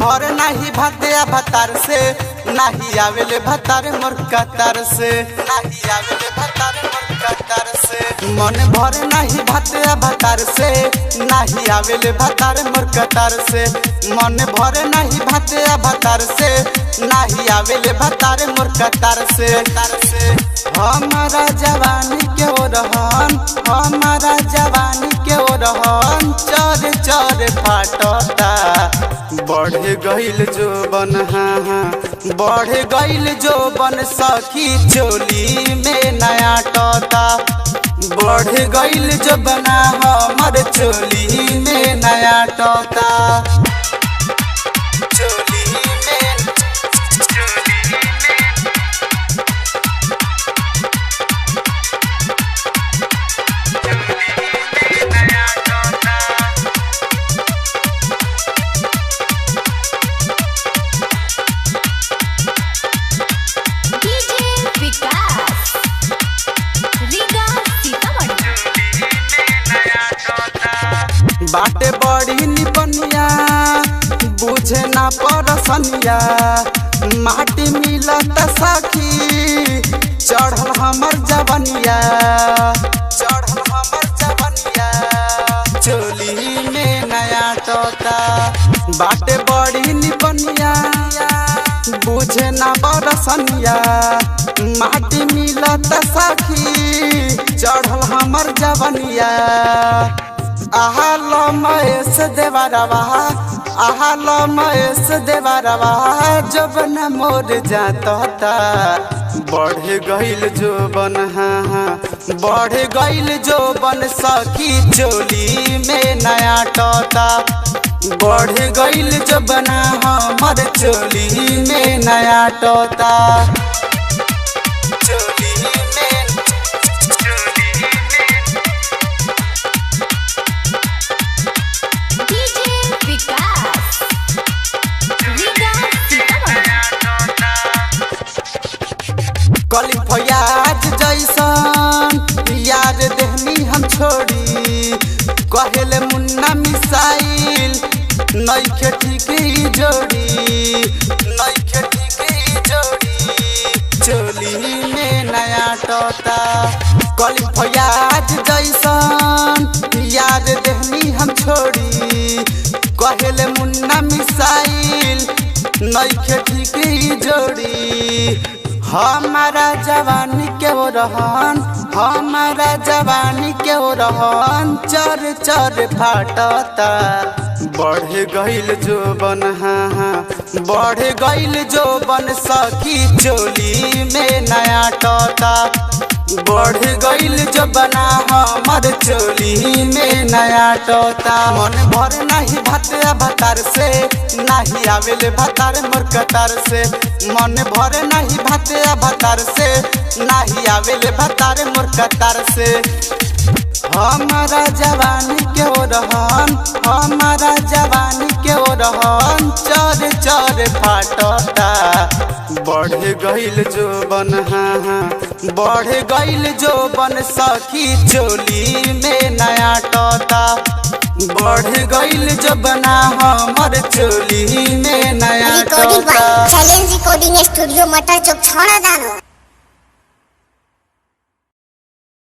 भर नाही भाते भतार से नाही आवेले भतार मोर कतार से नाही आवेले भतार मोर कतार से मन भर नाही भाते भतार से नाही आवेले भतार मोर कतार से मन भर नाही भाते भतार से नाही आवेले भतार मोर कतार से हमारा जवानी के ओ रहन हमारा जवानी के ओ रहन चर चर फाटता बढ़ गईल जोबन बढ़ गईल जोबन सखी चोली में नया टोता बढ़ गईल जोबना हमर चोली में नया टोता बाटे बड़ी निपनिया बुझे ना परसनिया माटी मिलत सखी चढ़ल हमर जवनिया चोली में नया टोता बाटे बड़ी निपनिया बुझे ना परसनिया माटी मिलत सखी चढ़ल हमर जवनिया आहलो महेश देवरवा आहलो महेश देवरवा जबन मोर जाता बढ़ गईल जोबन बढ़ गईल जोबन सखी चोली में नया टोता बढ़ गईल जोबना हमर चोली में नया टोता कली फयाज जैसन यार देहनी हम छोड़ी कहेले मुन्ना मिसाइल नइखे ठीक जोड़ी चोली में नया टोता कली फयाज जैसन यार देहनी हम छोड़ी कहेले मुन्ना मिसाइल नइखे ठीक जोड़ी हमारा जवानी के ओ रहन हमारा जवानी के ओ रहन चर चर फाटता बढ़ गईल जोबन बढ़ गईल जोबन सखी चोली में नया टोता बढ़ गईल जोबना हमर चोली में नया टोता मन भर नहीं भाते भतार से नहीं आवेले भतार मोर कतार से मन भर नहीं भाते भतार से नहीं आवेले भतार मोर कतार से हमारा जवानी के ओ रहन हमारा जवानी के ओ रहन चर चर फाटता बढ़ गईल जोबन बढ़ गईल जोबन सखी चोली में नया टोता बढ़ गईल जोबना हमर चोली में नया टोता चैलेंज रिकॉर्डिंग स्टूडियो मटर चौक छोड़ा दानो।